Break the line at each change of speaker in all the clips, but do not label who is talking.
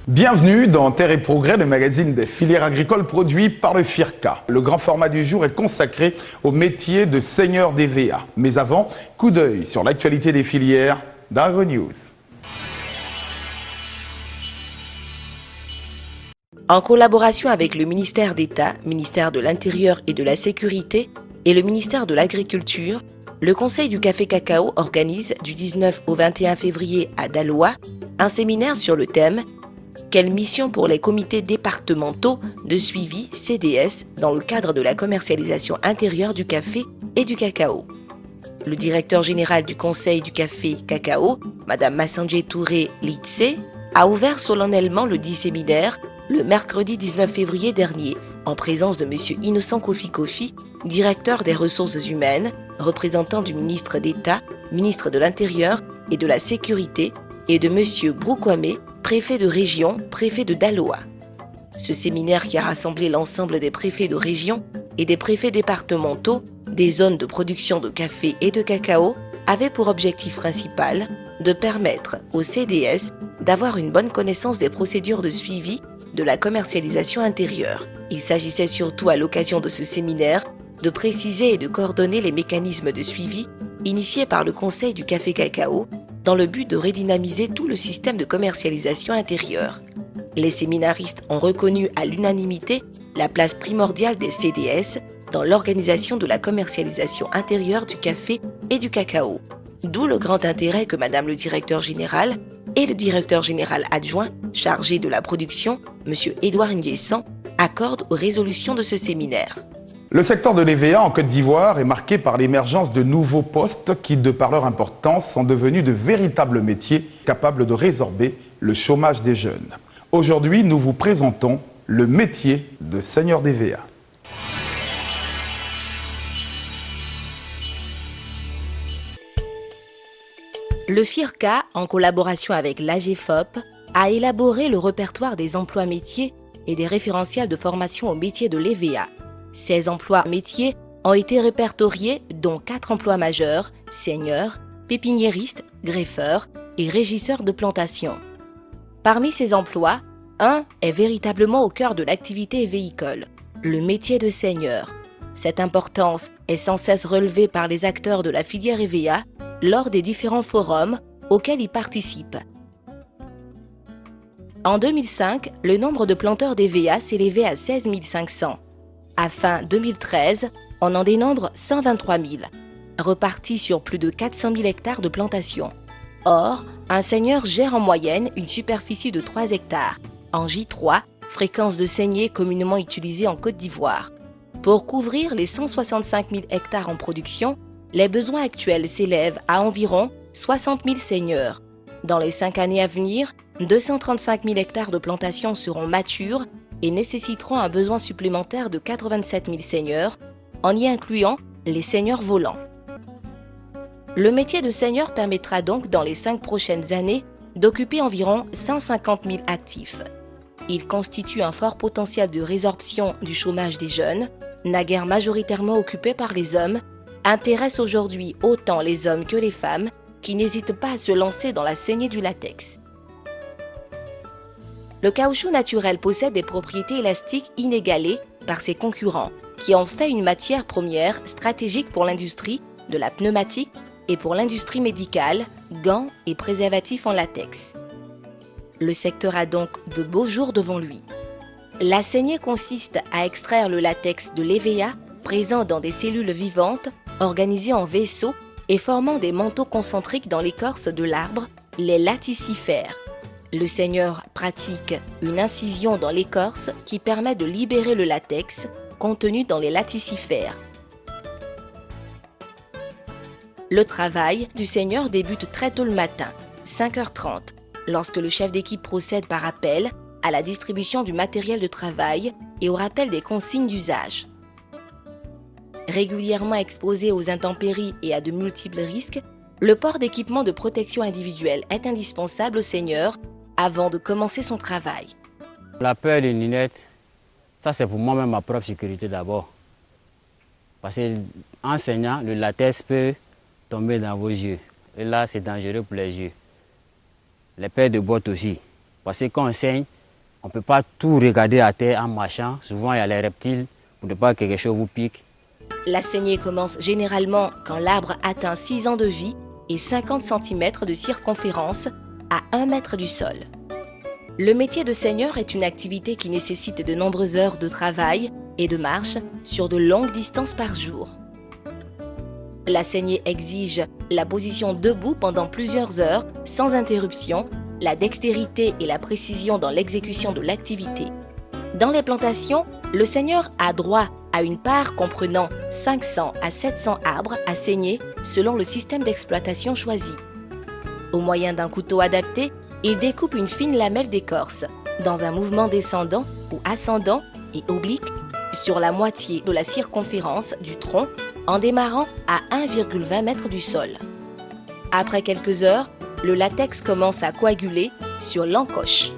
Bienvenue dans Terre et Progrès, le magazine des filières agricoles produit par le FIRCA. Le grand format du jour est consacré au métier de seigneur d'EVA. Mais avant, coup d'œil sur l'actualité des filières d'AgroNews.
En collaboration avec le ministère d'État, ministère de l'Intérieur et de la Sécurité et le ministère de l'Agriculture, le Conseil du café cacao organise du 19 au 21 février à Daloa un séminaire sur le thème « Quelle mission pour les comités départementaux de suivi CDS dans le cadre de la commercialisation intérieure du café et du cacao ?» Le directeur général du Conseil du café cacao, Mme Massandjé Touré Litse, a ouvert solennellement le dit séminaire le mercredi 19 février dernier, en présence de M. Innocent Kofi Kofi, directeur des ressources humaines, représentant du ministre d'État, ministre de l'Intérieur et de la Sécurité, et de M. Broukwame, préfet de région, préfet de Daloa. Ce séminaire qui a rassemblé l'ensemble des préfets de région et des préfets départementaux des zones de production de café et de cacao avait pour objectif principal de permettre au CDS d'avoir une bonne connaissance des procédures de suivi de la commercialisation intérieure. Il s'agissait surtout à l'occasion de ce séminaire de préciser et de coordonner les mécanismes de suivi initiés par le Conseil du café cacao dans le but de redynamiser tout le système de commercialisation intérieure. Les séminaristes ont reconnu à l'unanimité la place primordiale des CDS dans l'organisation de la commercialisation intérieure du café et du cacao. D'où le grand intérêt que Madame le directeur général et le directeur général adjoint chargé de la production, M. Édouard Nguessan, accordent aux résolutions de ce séminaire.
Le secteur de l'EVA en Côte d'Ivoire est marqué par l'émergence de nouveaux postes qui, de par leur importance, sont devenus de véritables métiers capables de résorber le chômage des jeunes. Aujourd'hui, nous vous présentons le métier de seigneur d'EVA.
Le FIRCA, en collaboration avec l'AGFOP, a élaboré le répertoire des emplois métiers et des référentiels de formation au métier de l'EVA. Ces emplois métiers ont été répertoriés, dont 4 emplois majeurs, seigneurs, pépiniéristes, greffeurs et régisseurs de plantation. Parmi ces emplois, un est véritablement au cœur de l'activité évéicole, le métier de seigneur. Cette importance est sans cesse relevée par les acteurs de la filière EVA lors des différents forums auxquels ils participent. En 2005, le nombre de planteurs d'EVA s'élevait à 16 500. À fin 2013, on en dénombre 123 000, repartis sur plus de 400 000 hectares de plantation. Or, un seigneur gère en moyenne une superficie de 3 hectares, en J3, fréquence de saignée communément utilisée en Côte d'Ivoire. Pour couvrir les 165 000 hectares en production, les besoins actuels s'élèvent à environ 60 000 seigneurs. Dans les 5 années à venir, 235 000 hectares de plantation seront matures et nécessiteront un besoin supplémentaire de 87 000 seigneurs, en y incluant les seigneurs volants. Le métier de seigneur permettra donc dans les 5 prochaines années d'occuper environ 150 000 actifs. Il constitue un fort potentiel de résorption du chômage des jeunes, naguère majoritairement occupés par les hommes, intéresse aujourd'hui autant les hommes que les femmes qui n'hésitent pas à se lancer dans la saignée du latex. Le caoutchouc naturel possède des propriétés élastiques inégalées par ses concurrents, qui en fait une matière première stratégique pour l'industrie de la pneumatique et pour l'industrie médicale, gants et préservatifs en latex. Le secteur a donc de beaux jours devant lui. La saignée consiste à extraire le latex de l'EVA présent dans des cellules vivantes organisées en vaisseaux et formant des manteaux concentriques dans l'écorce de l'arbre, les laticifères. Le seigneur pratique une incision dans l'écorce qui permet de libérer le latex contenu dans les laticifères. Le travail du seigneur débute très tôt le matin, 5h30, lorsque le chef d'équipe procède par appel à la distribution du matériel de travail et au rappel des consignes d'usage. Régulièrement exposé aux intempéries et à de multiples risques, le port d'équipements de protection individuelle est indispensable au seigneur avant de commencer son travail.
La peur des lunettes, ça c'est pour moi-même ma propre sécurité d'abord. Parce qu'en saignant, le latex peut tomber dans vos yeux. Et là, c'est dangereux pour les yeux. Les paires de bottes aussi. Parce que quand on saigne, On ne peut pas tout regarder à terre en marchant. Souvent, il y a les reptiles pour ne pas que quelque chose vous pique.
La saignée commence généralement quand l'arbre atteint 6 ans de vie et 50 cm de circonférence à 1 mètre du sol. Le métier de seigneur est une activité qui nécessite de nombreuses heures de travail et de marche sur de longues distances par jour. La saignée exige la position debout pendant plusieurs heures sans interruption, la dextérité et la précision dans l'exécution de l'activité. Dans les plantations, le seigneur a droit à une part comprenant 500 à 700 arbres à saigner selon le système d'exploitation choisi. Au moyen d'un couteau adapté, il découpe une fine lamelle d'écorce dans un mouvement descendant ou ascendant et oblique sur la moitié de la circonférence du tronc en démarrant à 1,20 m du sol. Après quelques heures, le latex commence à coaguler sur l'encoche.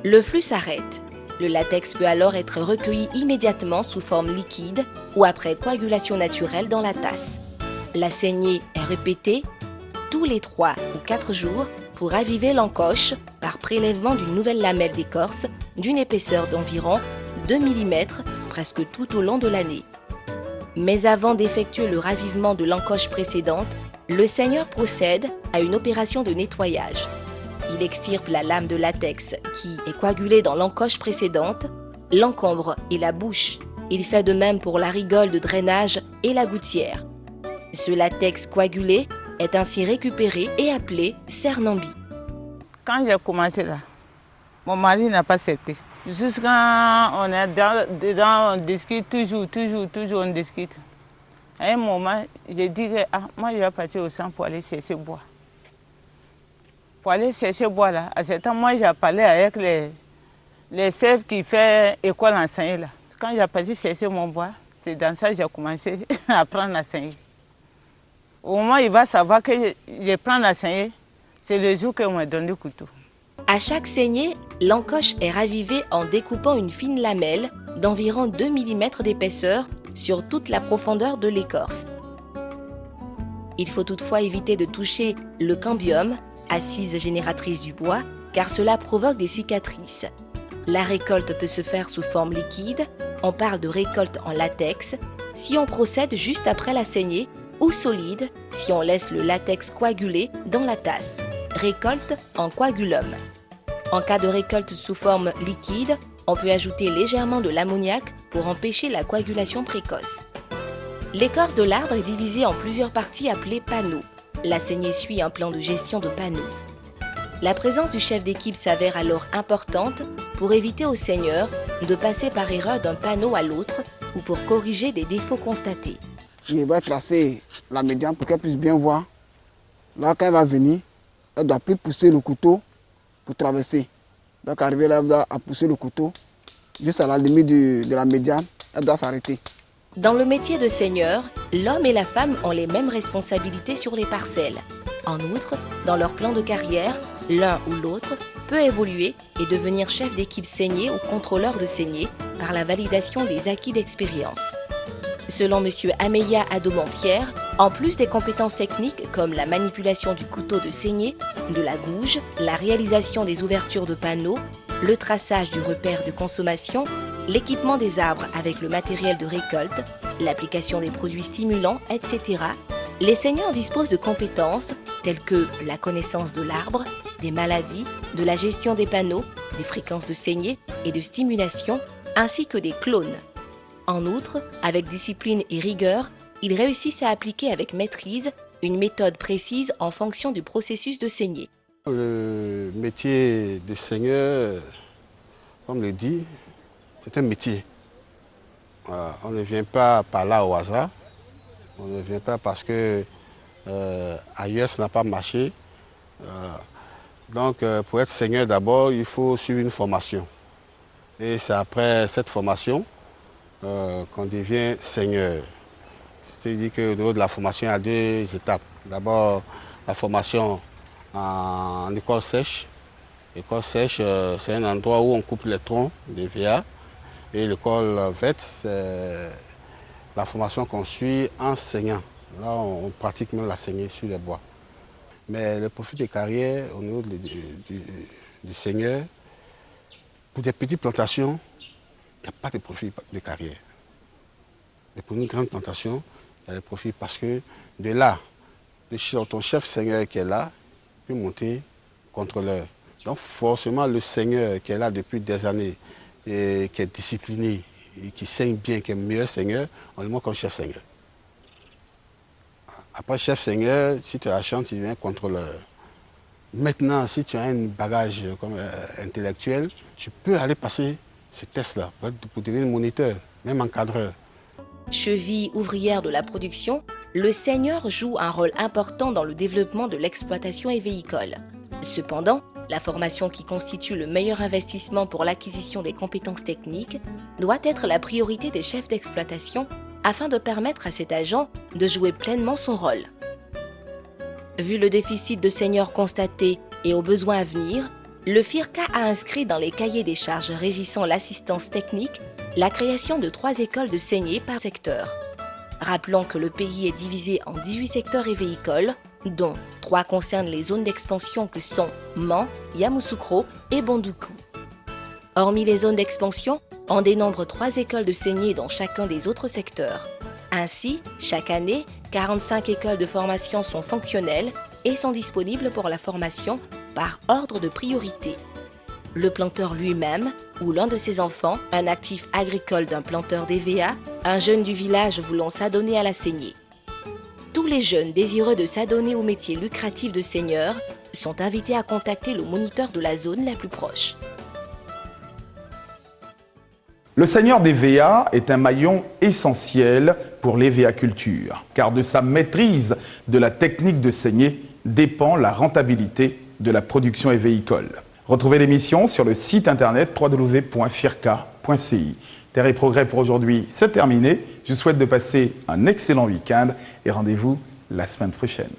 Le flux s'arrête. Le latex peut alors être recueilli immédiatement sous forme liquide ou après coagulation naturelle dans la tasse. La saignée est répétée tous les 3 ou 4 jours pour raviver l'encoche par prélèvement d'une nouvelle lamelle d'écorce d'une épaisseur d'environ 2 mm presque tout au long de l'année. Mais avant d'effectuer le ravivement de l'encoche précédente, le seigneur procède à une opération de nettoyage. Il extirpe la lame de latex qui est coagulée dans l'encoche précédente, l'encombre et la bouche. Il fait de même pour la rigole de drainage et la gouttière. Ce latex coagulé est ainsi récupéré et appelé cernambi.
Quand j'ai commencé là, mon mari n'a pas accepté. Jusqu'à on est dedans, on discute toujours, on discute. À un moment, j'ai dit que moi je vais partir au centre pour aller chercher bois. Pour aller chercher bois là, à ce temps, moi j'ai parlé avec les chefs qui font école enseignée là. Quand j'ai parti chercher mon bois, c'est dans ça que j'ai commencé à apprendre à saigner. Au moment où il va savoir que je prends à saigner, c'est le jour qu'on m'a donné le couteau.
À chaque saignée, l'encoche est ravivée en découpant une fine lamelle d'environ 2 mm d'épaisseur sur toute la profondeur de l'écorce. Il faut toutefois éviter de toucher le cambium, assise génératrice du bois, car cela provoque des cicatrices. La récolte peut se faire sous forme liquide, on parle de récolte en latex, si on procède juste après la saignée, ou solide, si on laisse le latex coaguler dans la tasse. Récolte en coagulum. En cas de récolte sous forme liquide, on peut ajouter légèrement de l'ammoniac pour empêcher la coagulation précoce. L'écorce de l'arbre est divisée en plusieurs parties appelées panneaux. La saignée suit un plan de gestion de panneaux. La présence du chef d'équipe s'avère alors importante pour éviter au seigneur de passer par erreur d'un panneau à l'autre ou pour corriger des défauts constatés.
Je vais tracer la médiane pour qu'elle puisse bien voir. Là, quand elle va venir, elle ne doit plus pousser le couteau pour traverser. Donc, arriver là, elle doit pousser le couteau juste à la limite de la médiane, elle doit s'arrêter.
Dans le métier de seigneur, l'homme et la femme ont les mêmes responsabilités sur les parcelles. En outre, dans leur plan de carrière, l'un ou l'autre peut évoluer et devenir chef d'équipe saignée ou contrôleur de saignée par la validation des acquis d'expérience. Selon M. Ameya Adomant-Pierre, en plus des compétences techniques comme la manipulation du couteau de saignée, de la gouge, la réalisation des ouvertures de panneaux, le traçage du repère de consommation, l'équipement des arbres avec le matériel de récolte, l'application des produits stimulants, etc., les seigneurs disposent de compétences telles que la connaissance de l'arbre, des maladies, de la gestion des panneaux, des fréquences de saignée et de stimulation, ainsi que des clones. En outre, avec discipline et rigueur, ils réussissent à appliquer avec maîtrise une méthode précise en fonction du processus de saignée.
Le métier de seigneur, comme le dit, c'est un métier. On ne vient pas par là au hasard. On ne vient pas parce que ailleurs ça n'a pas marché. Donc pour être seigneur d'abord, il faut suivre une formation. Et c'est après cette formation qu'on devient seigneur. C'est-à-dire qu'au niveau de la formation, il y a 2 étapes. D'abord, la formation en école sèche. L'école sèche, c'est un endroit où on coupe les troncs des VA. Et l'école verte, c'est la formation qu'on suit en saignant. Là, on pratique même la saignée sur les bois. Mais le profil de carrière au niveau du seigneur, Pour des petites plantations, il n'y a pas de profil de carrière. Mais pour une grande plantation, il y a des profils parce que de là, ton chef seigneur qui est là peut monter contrôleur. Donc forcément, le seigneur qui est là depuis des années, et qui est discipliné, et qui saigne bien, qui est meilleur seigneur, on le montre comme chef seigneur. Après chef seigneur, si tu es achat, tu deviens contrôleur. Maintenant, si tu as un bagage comme, intellectuel, tu peux aller passer ce test-là pour devenir moniteur, même encadreur.
Cheville ouvrière de la production, le seigneur joue un rôle important dans le développement de l'exploitation évéicole. Cependant, la formation qui constitue le meilleur investissement pour l'acquisition des compétences techniques doit être la priorité des chefs d'exploitation afin de permettre à cet agent de jouer pleinement son rôle. Vu le déficit de seigneurs constaté et aux besoins à venir, le FIRCA a inscrit dans les cahiers des charges régissant l'assistance technique la création de 3 écoles de saignée par secteur. Rappelons que le pays est divisé en 18 secteurs évéicoles, dont 3 concernent les zones d'expansion que sont Man, Yamoussoukro et Bondoukou. Hormis les zones d'expansion, on dénombre 3 écoles de saignée dans chacun des autres secteurs. Ainsi, chaque année, 45 écoles de formation sont fonctionnelles et sont disponibles pour la formation par ordre de priorité. Le planteur lui-même ou l'un de ses enfants, un actif agricole d'un planteur d'EVA, un jeune du village voulant s'adonner à la saignée. Tous les jeunes désireux de s'adonner au métier lucratif de seigneur sont invités à contacter le moniteur de la zone la plus proche.
Le seigneur d'EVA est un maillon essentiel pour l'EVA-culture, car de sa maîtrise de la technique de saignée dépend la rentabilité de la production évéicole. Retrouvez l'émission sur le site internet www.firca.ci. Terre et Progrès pour aujourd'hui, c'est terminé. Je vous souhaite de passer un excellent week-end et rendez-vous la semaine prochaine.